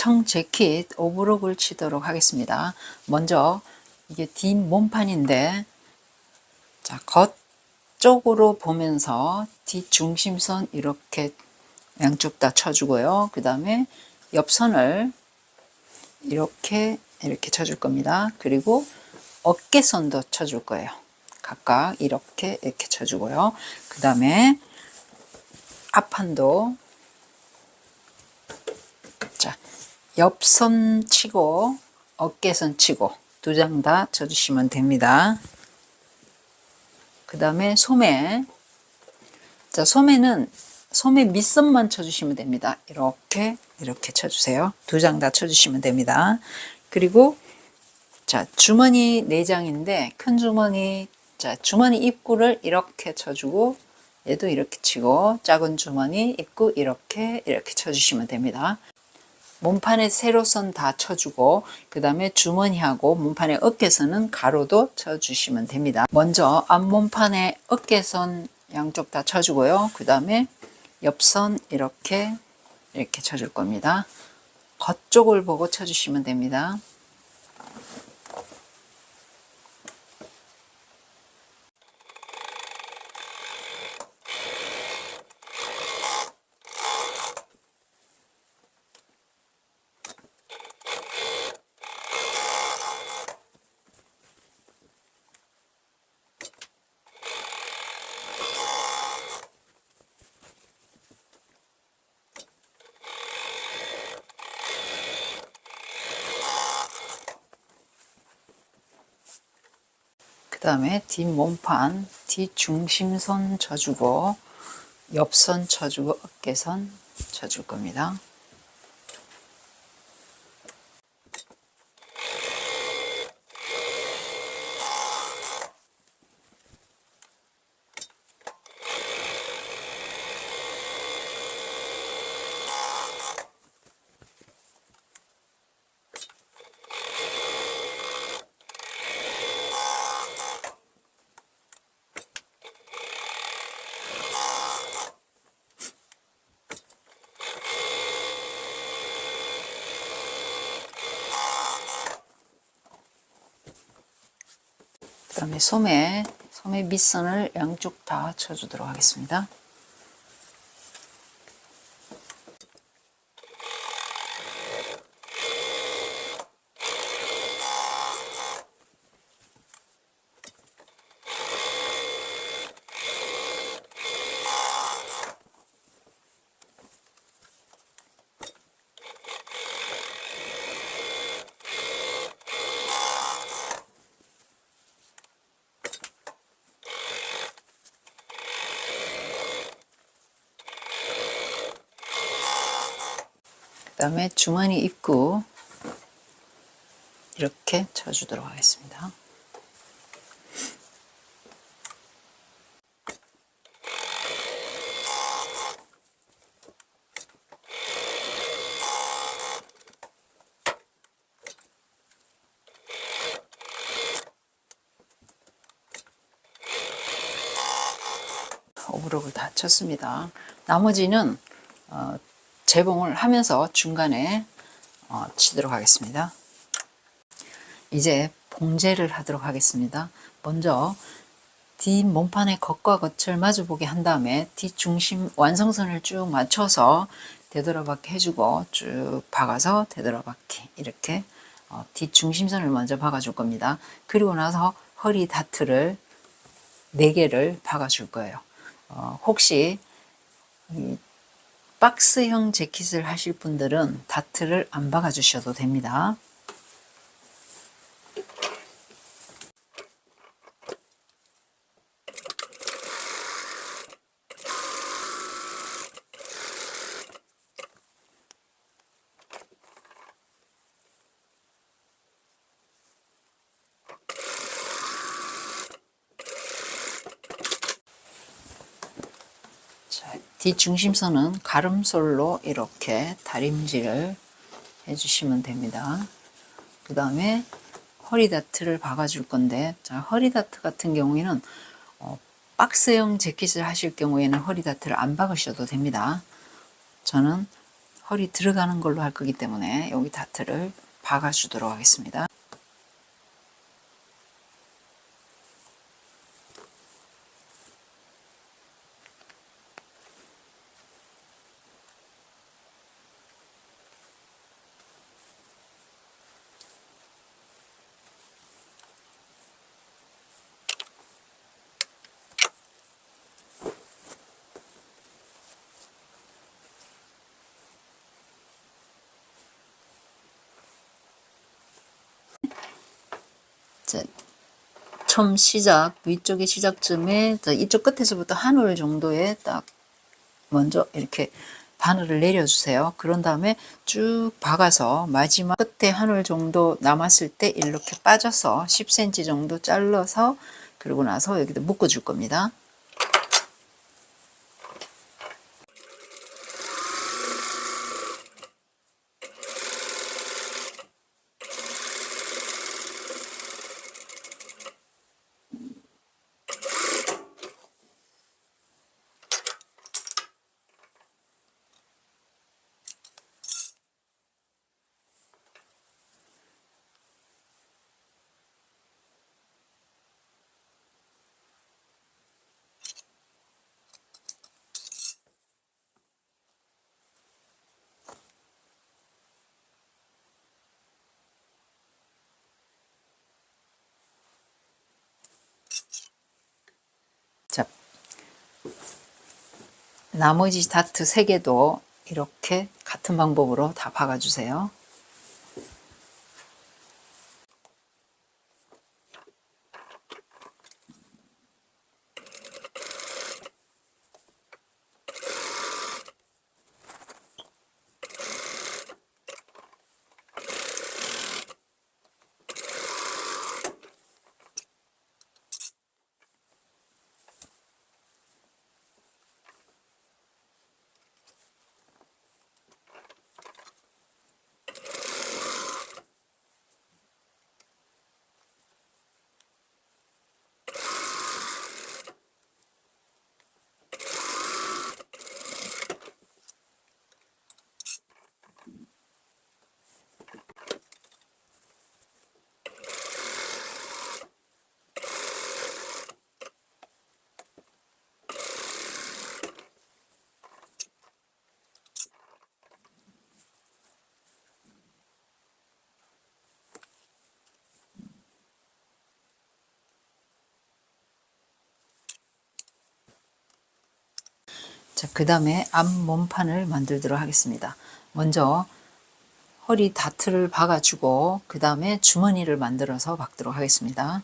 청 재킷 오브록을 치도록 하겠습니다. 먼저 이게 뒷 몸판인데, 자, 겉 쪽으로 보면서 뒷 중심선 이렇게 양쪽 다 쳐주고요. 그 다음에 옆선을 이렇게 쳐줄 겁니다. 그리고 어깨선도 쳐줄 거예요. 각각 이렇게 쳐주고요. 그 다음에 앞판도, 자, 옆선 치고 어깨선 치고 두 장 다 쳐주시면 됩니다. 그 다음에 소매, 자, 소매는 소매 밑선만 쳐주시면 됩니다. 이렇게 쳐주세요. 두 장 다 쳐주시면 됩니다. 그리고 자, 주머니 4장인데 큰 주머니, 자, 주머니 입구를 이렇게 쳐주고, 얘도 이렇게 치고, 작은 주머니 입구 이렇게 쳐주시면 됩니다. 몸판에 세로선 다 쳐주고, 그 다음에 주머니하고 몸판의 어깨선은 가로도 쳐주시면 됩니다. 먼저 앞몸판에 어깨선 양쪽 다 쳐주고요. 그 다음에 옆선 이렇게 쳐줄 겁니다. 겉쪽을 보고 쳐주시면 됩니다. 그 다음에 뒷몸판, 뒷중심선 쳐주고 옆선 쳐주고 어깨선 쳐줄 겁니다. 그 다음에 소매 밑선을 양쪽 다 쳐주도록 하겠습니다. 그 다음에 주머니 입구 이렇게 쳐주도록 하겠습니다. 오브록을 다 쳤습니다. 나머지는 재봉을 하면서 중간에 치도록 하겠습니다. 이제 봉제를 하도록 하겠습니다. 먼저 뒷 몸판의 겉과 겉을 마주보게 한 다음에 뒷중심 완성선을 쭉 맞춰서 되돌아박기 해주고 쭉 박아서 되돌아박기 이렇게 뒷중심선을 먼저 박아줄 겁니다. 그리고 나서 허리 다트를 4개를 박아줄 거예요. 혹시 박스형 재킷을 하실 분들은 다트를 안 박아 주셔도 됩니다. 뒷중심선은 가름솔로 이렇게 다림질을 해주시면 됩니다. 그 다음에 허리 다트를 박아줄 건데, 자, 허리 다트 같은 경우에는 박스형 재킷을 하실 경우에는 허리 다트를 안 박으셔도 됩니다. 저는 헐이 들어가는 걸로 할 거기 때문에 여기 다트를 박아주도록 하겠습니다. 자, 처음 시작, 위쪽의 시작점에 이쪽 끝에서부터 한 올 정도에 딱 먼저 이렇게 바늘을 내려주세요. 그런 다음에 쭉 박아서 마지막 끝에 한 올 정도 남았을 때 이렇게 빠져서 10cm 정도 잘라서 그러고 나서 여기다 묶어줄 겁니다. 자, 나머지 다트 3개도 이렇게 같은 방법으로 다 박아주세요. 자, 그 다음에 앞 몸판을 만들도록 하겠습니다. 먼저 허리 다트를 박아주고 그 다음에 주머니를 만들어서 박도록 하겠습니다.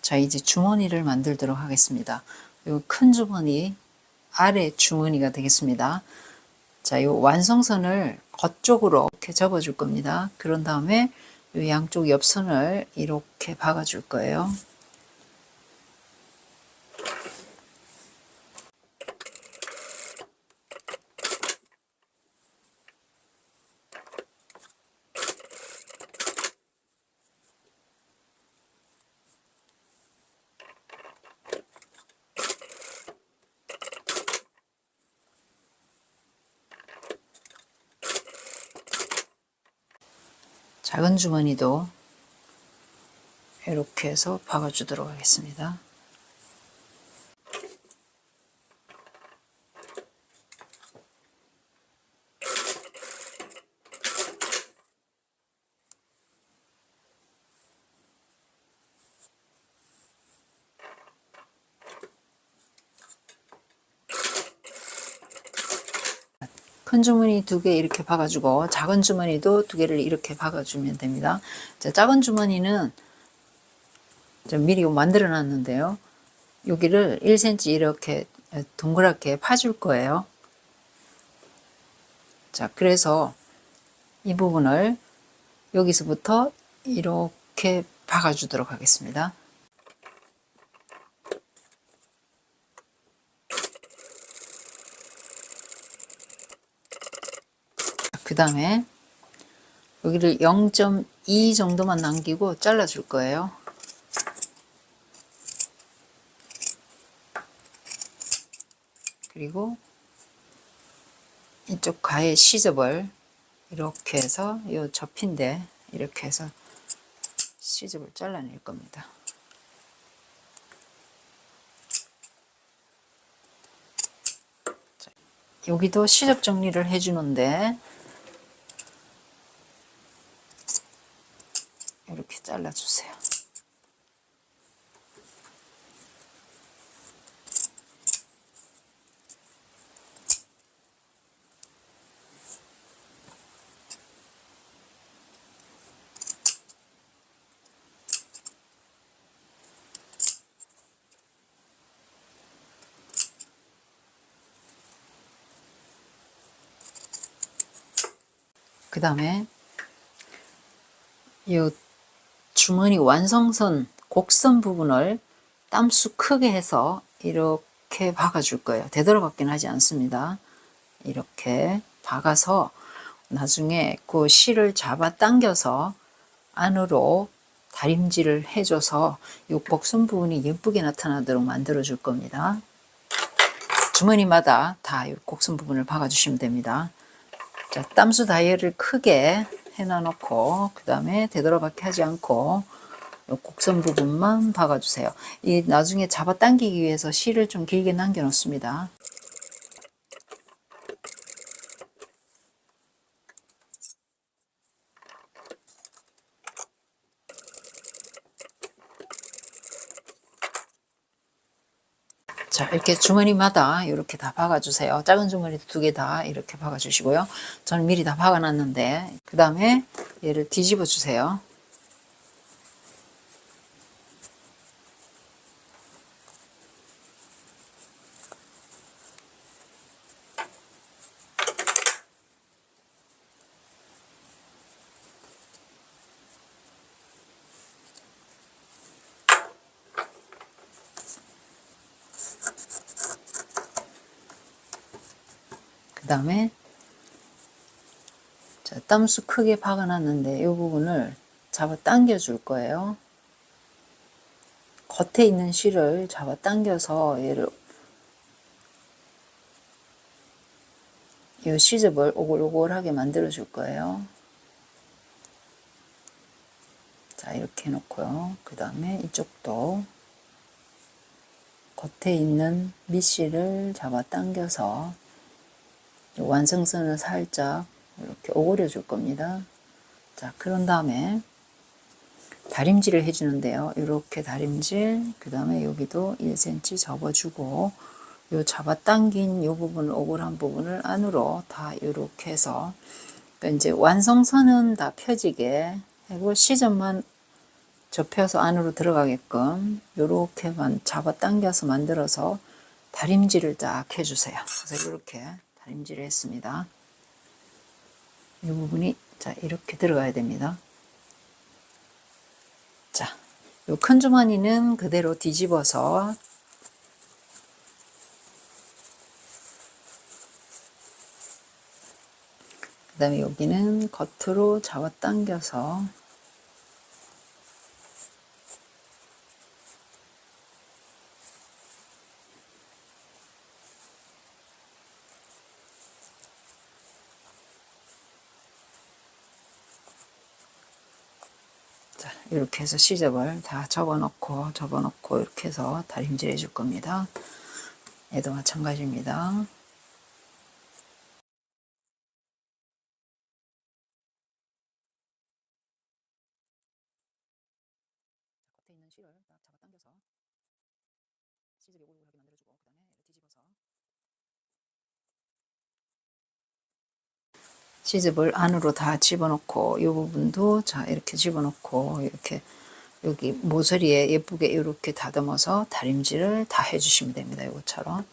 자, 이제 주머니를 만들도록 하겠습니다. 요 큰 주머니 아래 주머니가 되겠습니다. 자, 요 완성선을 겉쪽으로 이렇게 접어줄 겁니다. 그런 다음에 요 양쪽 옆선을 이렇게 박아줄 거예요. 작은 주머니도 이렇게 해서 박아주도록 하겠습니다. 큰 주머니 2개 이렇게 박아주고 작은 주머니도 2개를 이렇게 박아주면 됩니다. 자, 작은 주머니는 미리 만들어 놨는데요. 여기를 1cm 이렇게 동그랗게 파줄 거예요. 자, 그래서 이 부분을 여기서부터 이렇게 박아주도록 하겠습니다. 그 다음에 여기를 0.2 정도만 남기고 잘라줄 거예요. 그리고 이쪽 가에 시접을 이렇게 해서 이 접힌데 이렇게 해서 시접을 잘라낼 겁니다. 자, 여기도 시접 정리를 해주는데 이렇게 잘라주세요. 그 다음에 이 주머니 완성선 곡선 부분을 땀수 크게 해서 이렇게 박아줄 거예요. 되돌아박기는 하지 않습니다. 이렇게 박아서 나중에 그 실을 잡아 당겨서 안으로 다림질을 해줘서 이 곡선 부분이 예쁘게 나타나도록 만들어 줄 겁니다. 주머니마다 다 이 곡선 부분을 박아주시면 됩니다. 자, 땀수 다이얼을 크게 해놔 놓고 그 다음에 되돌아박기 하지 않고 요 곡선 부분만 박아주세요. 이 나중에 잡아 당기기 위해서 실을 좀 길게 남겨 놓습니다. 자, 이렇게 주머니마다 이렇게 다 박아주세요. 작은 주머니도 2개 다 이렇게 박아주시고요. 저는 미리 다 박아놨는데 그 다음에 얘를 뒤집어 주세요. 그 다음에 자, 땀수 크게 박아놨는데 이 부분을 잡아 당겨 줄 거예요. 겉에 있는 실을 잡아 당겨서 얘를 이 시접을 오글오글하게 만들어 줄 거예요. 자, 이렇게 해놓고요. 그 다음에 이쪽도 겉에 있는 밑실을 잡아 당겨서 완성선을 살짝 이렇게 오그려 줄 겁니다. 자, 그런 다음에 다림질을 해주는데요. 이렇게 다림질, 그 다음에 여기도 1cm 접어주고, 요 잡아당긴 요 부분, 오글한 부분을 안으로 다 이렇게 해서, 그러니까 이제 완성선은 다 펴지게 하고 시접만 접혀서 안으로 들어가게끔 요렇게만 잡아당겨서 만들어서 다림질을 딱 해주세요. 그래서 이렇게 다림질을 했습니다. 이 부분이 자 이렇게 들어가야 됩니다. 자, 요 큰 주머니는 그대로 뒤집어서 그 다음에 여기는 겉으로 잡아당겨서 자, 이렇게 해서 시접을 다 접어놓고 이렇게 해서 다림질 해줄 겁니다. 얘도 마찬가지입니다. 겉에 있는 실을 딱 잡아당겨서 시접 오글오글하게 만들어주고 그 다음에 뒤집어서 시접을 안으로 다 집어넣고 이 부분도 자 이렇게 집어넣고 이렇게 여기 모서리에 예쁘게 이렇게 다듬어서 다림질을 다 해주시면 됩니다. 이것처럼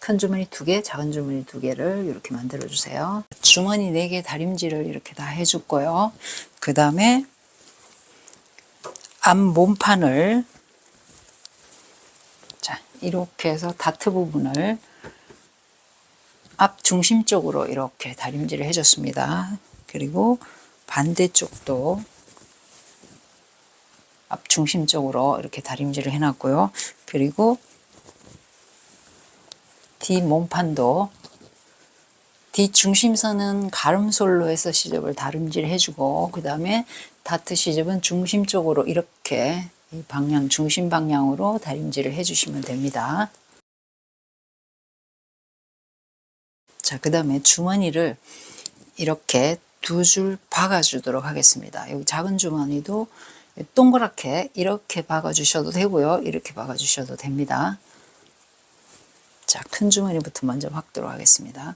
큰 주머니 2개, 작은 주머니 2개를 이렇게 만들어 주세요. 주머니 4개 다림질을 이렇게 다 해줬고요. 그 다음에 앞 몸판을 자 이렇게 해서 다트 부분을 앞 중심 쪽으로 이렇게 다림질을 해줬습니다. 그리고 반대쪽도 앞 중심 쪽으로 이렇게 다림질을 해놨고요. 그리고 뒤 몸판도 뒤 중심선은 가름솔로 해서 시접을 다림질 해주고 그 다음에 다트 시접은 중심 쪽으로 이렇게 이 방향 중심 방향으로 다림질을 해주시면 됩니다. 자, 그 다음에 주머니를 이렇게 2줄 박아주도록 하겠습니다. 여기 작은 주머니도 동그랗게 이렇게 박아주셔도 되고요. 이렇게 박아주셔도 됩니다. 자, 큰 주머니부터 먼저 박도록 하겠습니다.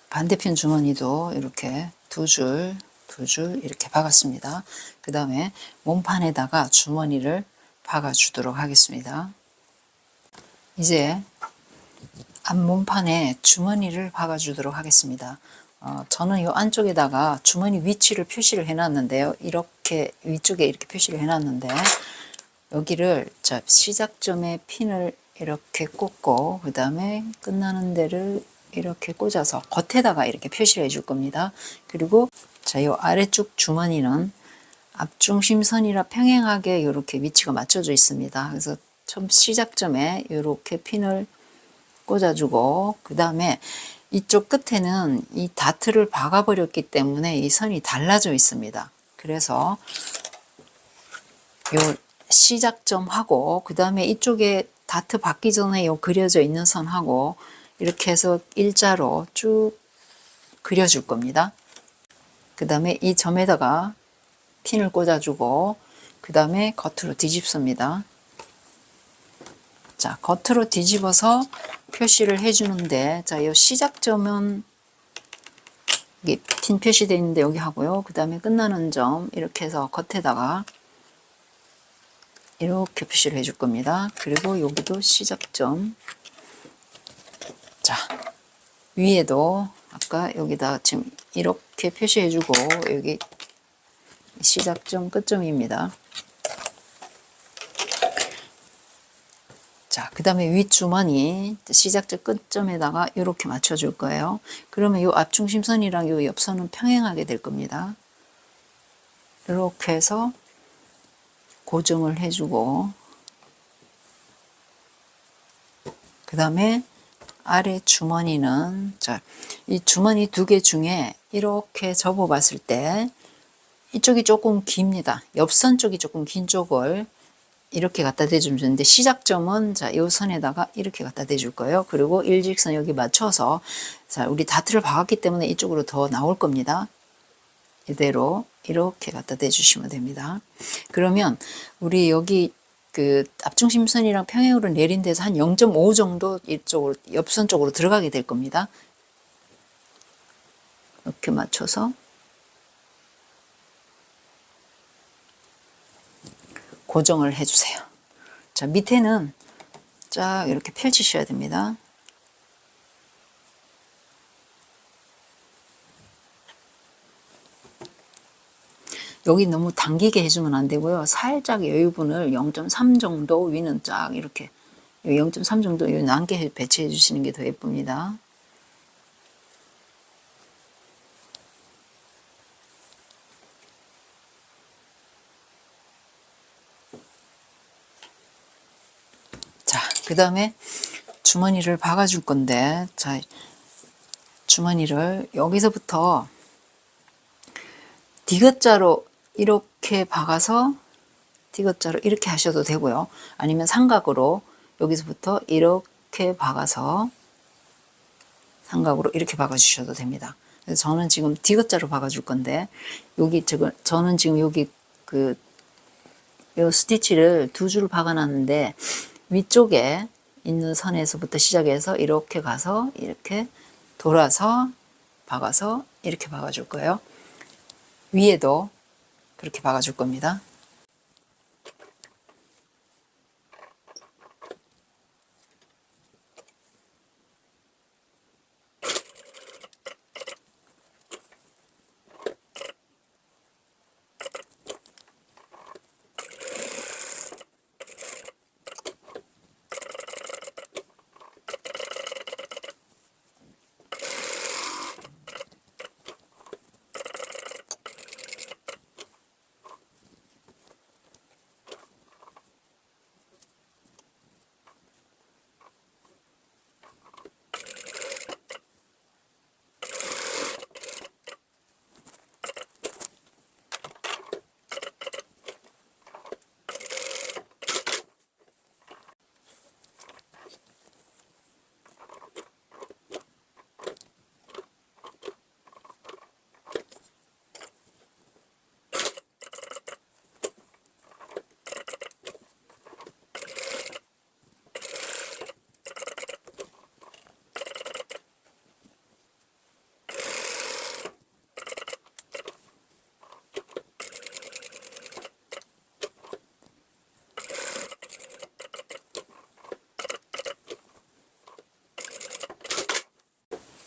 반대편 주머니도 이렇게 2줄 이렇게 박았습니다. 그 다음에 몸판에다가 주머니를 박아주도록 하겠습니다. 이제 앞몸판에 주머니를 박아주도록 하겠습니다. 저는 이 안쪽에다가 주머니 위치를 표시를 해놨는데요. 이렇게 위쪽에 이렇게 표시를 해놨는데 여기를 자 시작점에 핀을 이렇게 꽂고 그 다음에 끝나는 데를 이렇게 꽂아서 겉에다가 이렇게 표시를 해줄 겁니다. 그리고 자, 이 아래쪽 주머니는 앞중심선이라 평행하게 이렇게 위치가 맞춰져 있습니다. 그래서 처음 시작점에 이렇게 핀을 꽂아주고 그 다음에 이쪽 끝에는 이 다트를 박아버렸기 때문에 이 선이 달라져 있습니다. 그래서 요 시작점하고 그 다음에 이쪽에 다트 박기 전에 요 그려져 있는 선하고 이렇게 해서 일자로 쭉 그려줄 겁니다. 그 다음에 이 점에다가 핀을 꽂아주고 그 다음에 겉으로 뒤집습니다. 자, 겉으로 뒤집어서 표시를 해주는데 자, 이 시작점은 이게 핀 표시되어 있는데 여기 하고요. 그 다음에 끝나는 점 이렇게 해서 겉에다가 이렇게 표시를 해줄 겁니다. 그리고 여기도 시작점. 자, 위에도 아까 여기다 지금 이렇게 표시해주고 여기 시작점 끝점입니다. 자, 그 다음에 윗주머니 시작점 끝점에다가 이렇게 맞춰줄 거예요. 그러면 이 앞중심선이랑 이 옆선은 평행하게 될 겁니다. 이렇게 해서 고정을 해주고, 그 다음에 아래 주머니는, 자, 이 주머니 두 개 중에 이렇게 접어 봤을 때 이쪽이 조금 깁니다. 옆선 쪽이 조금 긴 쪽을 이렇게 갖다 대주면 되는데, 시작점은 자, 이 선에다가 이렇게 갖다 대줄 거예요. 그리고 일직선 여기 맞춰서, 자, 우리 다트를 박았기 때문에 이쪽으로 더 나올 겁니다. 이대로 이렇게 갖다 대주시면 됩니다. 그러면 우리 여기 그 앞중심선이랑 평행으로 내린 데서 한 0.5 정도 이쪽으로, 옆선 쪽으로 들어가게 될 겁니다. 이렇게 맞춰서 고정을 해주세요. 자, 밑에는 쫙 이렇게 펼치셔야 됩니다. 여기 너무 당기게 해주면 안 되고요. 살짝 여유분을 0.3 정도, 위는 쫙 이렇게 0.3 정도 남게 배치해 주시는 게 더 예쁩니다. 자, 그 다음에 주머니를 박아줄 건데, 자, 주머니를 여기서부터 디귿자로 이렇게 박아서 디귿자로 이렇게 하셔도 되고요. 아니면 삼각으로 여기서부터 이렇게 박아서 삼각으로 이렇게 박아주셔도 됩니다. 그래서 저는 지금 디귿자로 박아줄 건데, 여기 저는 지금 여기 요 스티치를 두 줄 박아놨는데, 위쪽에 있는 선에서부터 시작해서 이렇게 가서 이렇게 돌아서 박아서 이렇게 박아줄 거예요. 위에도 그렇게 박아줄 겁니다.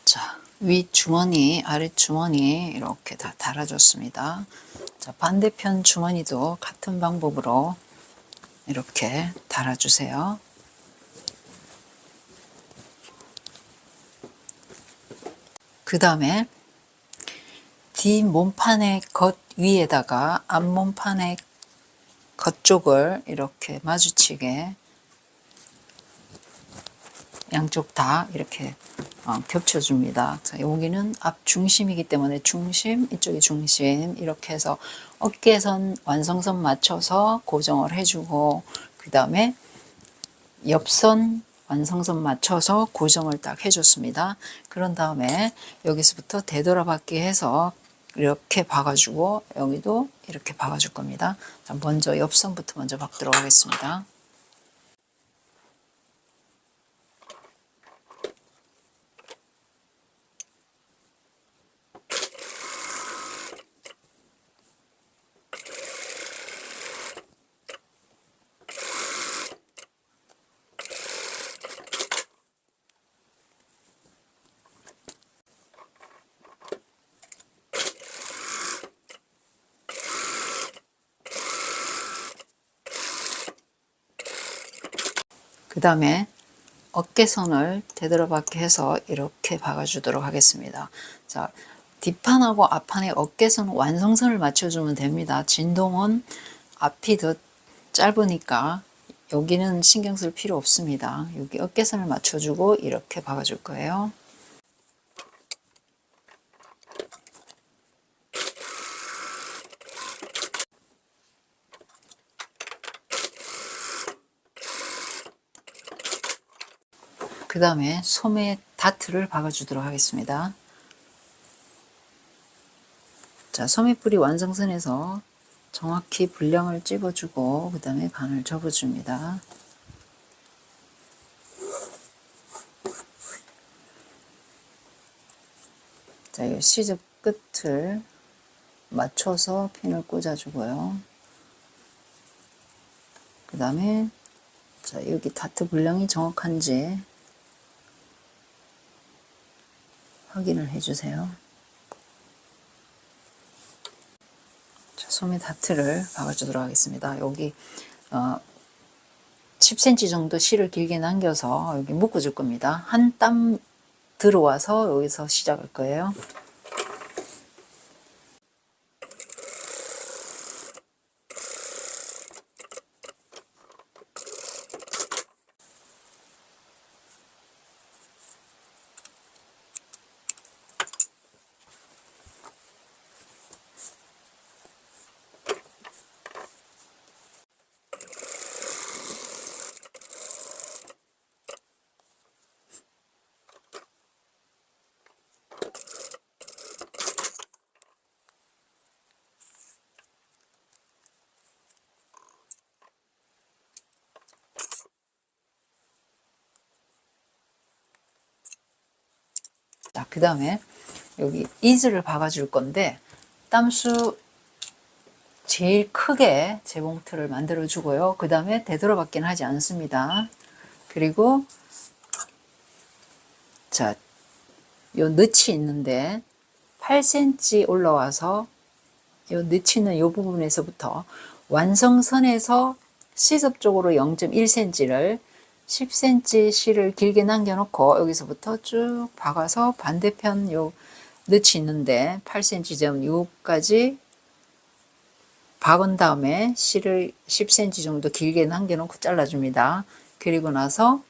자, 위 주머니, 아래 주머니 이렇게 다 달아줬습니다. 자, 반대편 주머니도 같은 방법으로 이렇게 달아주세요. 그 다음에 뒷몸판의 겉 위에다가 앞몸판의 겉쪽을 이렇게 마주치게 양쪽 다 이렇게 겹쳐줍니다. 자, 여기는 앞 중심이기 때문에 중심, 이쪽이 중심 이렇게 해서 어깨선 완성선 맞춰서 고정을 해주고, 그 다음에 옆선 완성선 맞춰서 고정을 딱 해줬습니다. 그런 다음에 여기서부터 되돌아박기 해서 이렇게 박아주고, 여기도 이렇게 박아줄 겁니다. 자, 먼저 옆선부터 먼저 박도록 하겠습니다. 그 다음에 어깨선을 되돌아박기 해서 이렇게 박아주도록 하겠습니다. 자, 뒷판하고 앞판의 어깨선 완성선을 맞춰주면 됩니다. 진동은 앞이듯 짧으니까 여기는 신경 쓸 필요 없습니다. 여기 어깨선을 맞춰주고 이렇게 박아줄 거예요. 그 다음에 소매 다트를 박아주도록 하겠습니다. 자, 소매뿌리 완성선에서 정확히 분량을 찝어주고 그 다음에 반을 접어줍니다. 자, 이 시접 끝을 맞춰서 핀을 꽂아주고요. 그 다음에 자, 여기 다트 분량이 정확한지 확인을 해주세요. 자, 소매 다트를 박아주도록 하겠습니다. 여기 10cm 정도 실을 길게 남겨서 여기 묶어줄 겁니다. 한 땀 들어와서 여기서 시작할 거예요. 자, 그 다음에 여기 이즈를 박아줄 건데 땀수 제일 크게 재봉틀을 만들어 주고요. 그 다음에 되돌아받기는 하지 않습니다. 그리고 자, 요 늪이 있는데 8cm 올라와서 요 늪이 있는 요 부분에서부터 완성선에서 시접 쪽으로 0.1cm를 10cm 실을 길게 남겨놓고 여기서부터 쭉 박아서 반대편 요 늪이 있는데 8cm 요까지 박은 다음에 실을 10cm 정도 길게 남겨놓고 잘라줍니다. 그리고 나서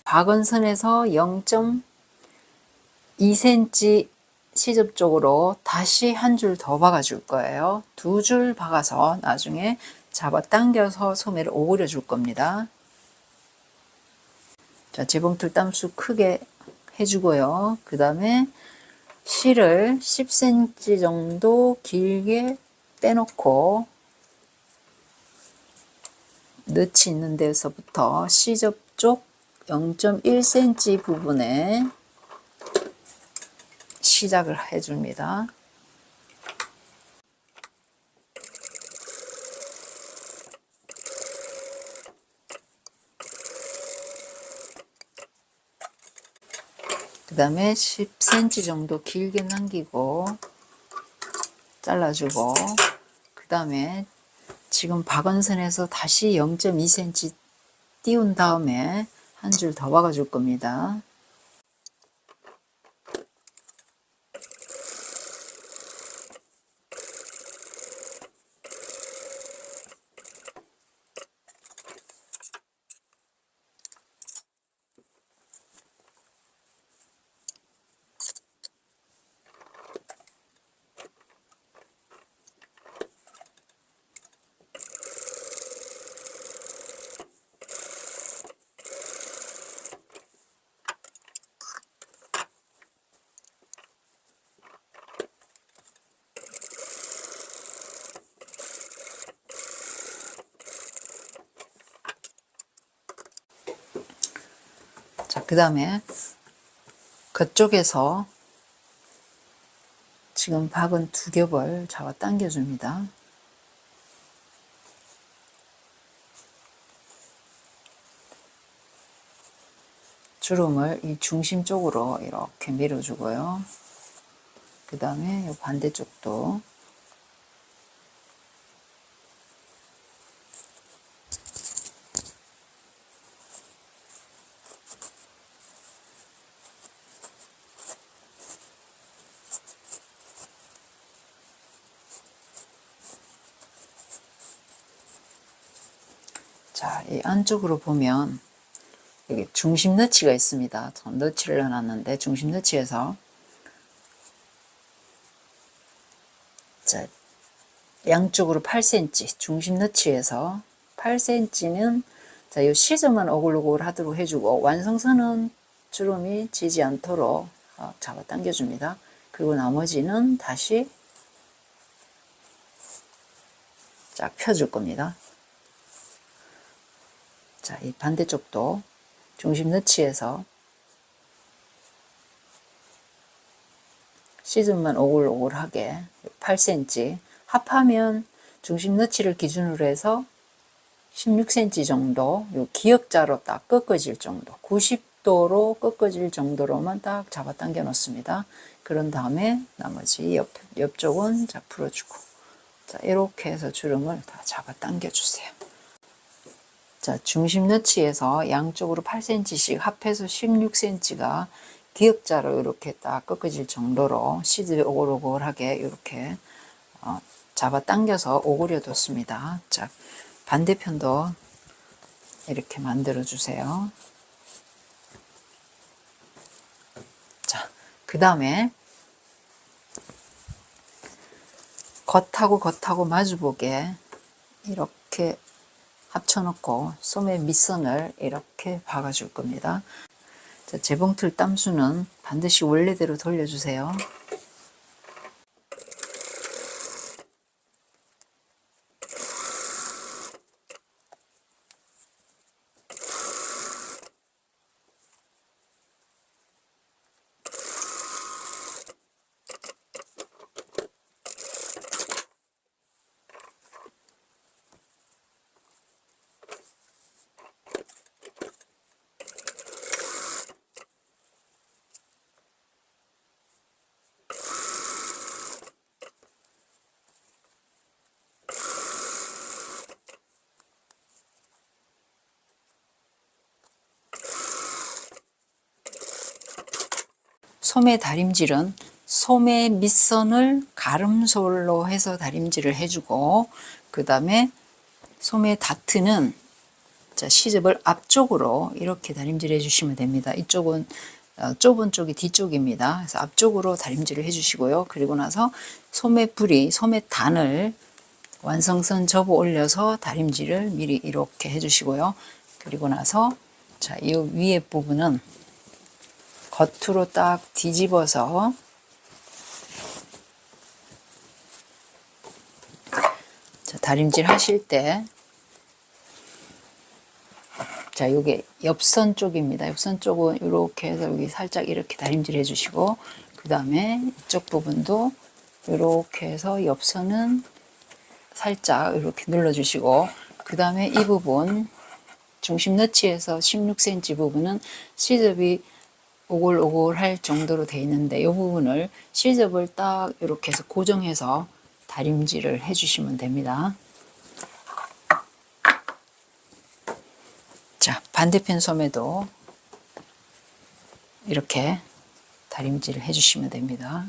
박은 선에서 0.2cm 시접 쪽으로 다시 한 줄 더 박아줄 거예요. 두 줄 박아서 나중에 잡아 당겨서 소매를 오그려 줄 겁니다. 자, 재봉틀 땀수 크게 해주고요. 그 다음에 실을 10cm 정도 길게 떼놓고 늪이 있는 데서부터 시접 쪽 0.1cm 부분에 시작을 해줍니다. 그 다음에 10cm 정도 길게 남기고 잘라주고 그 다음에 지금 박은 선에서 다시 0.2cm 띄운 다음에 한 줄 더 박아줄 겁니다. 자, 그 다음에 그쪽에서 지금 박은 두 겹을 잡아 당겨줍니다. 주름을 이 중심 쪽으로 이렇게 밀어주고요. 그 다음에 이 반대쪽도 자, 이 안쪽으로 보면 여기 중심 너치가 있습니다. 너치를 넣어놨는데 중심 너치에서 자, 양쪽으로 8cm 중심 너치에서 8cm는 자, 이 시접만 오글오글 하도록 해주고 완성선은 주름이 지지 않도록 잡아 당겨줍니다. 그리고 나머지는 다시 쫙 펴줄 겁니다. 자, 이 반대쪽도 중심 너치에서 시접만 오글오글하게 8cm 합하면 중심 너치를 기준으로 해서 16cm 정도 요 기역자로 딱 꺾어질 정도 90도로 꺾어질 정도로만 딱 잡아 당겨 놓습니다. 그런 다음에 나머지 옆쪽은 자 풀어주고 자 이렇게 해서 주름을 다 잡아 당겨 주세요. 자 중심 너치에서 양쪽으로 8cm씩 합해서 16cm가 기역자로 이렇게 딱 꺾어질 정도로 시접이 오글오글하게 이렇게 잡아 당겨서 오그려 뒀습니다. 자 반대편도 이렇게 만들어 주세요. 자, 그 다음에 겉하고 마주보게 이렇게 합쳐놓고 소매 밑선을 이렇게 박아줄 겁니다. 자, 재봉틀 땀수는 반드시 원래대로 돌려주세요. 소매 다림질은 소매 밑선을 가름솔로 해서 다림질을 해주고 그 다음에 소매 다트는 자, 시접을 앞쪽으로 이렇게 다림질 해주시면 됩니다. 이쪽은 좁은 쪽이 뒤쪽입니다. 그래서 앞쪽으로 다림질을 해주시고요. 그리고 나서 소매 부리, 소매 단을 완성선 접어 올려서 다림질을 미리 이렇게 해주시고요. 그리고 나서 자, 이 위에 부분은 겉으로 딱 뒤집어서 자, 다림질 하실 때 자, 요게 옆선 쪽입니다. 옆선 쪽은 이렇게 해서 여기 살짝 이렇게 다림질 해주시고 그 다음에 이쪽 부분도 이렇게 해서 옆선은 살짝 이렇게 눌러주시고 그 다음에 이 부분 중심 너치에서 16cm 부분은 시접이 오글오글할 정도로 되어 있는데 이 부분을 시접을 딱 이렇게 해서 고정해서 다림질을 해주시면 됩니다. 자, 반대편 소매도 이렇게 다림질을 해주시면 됩니다.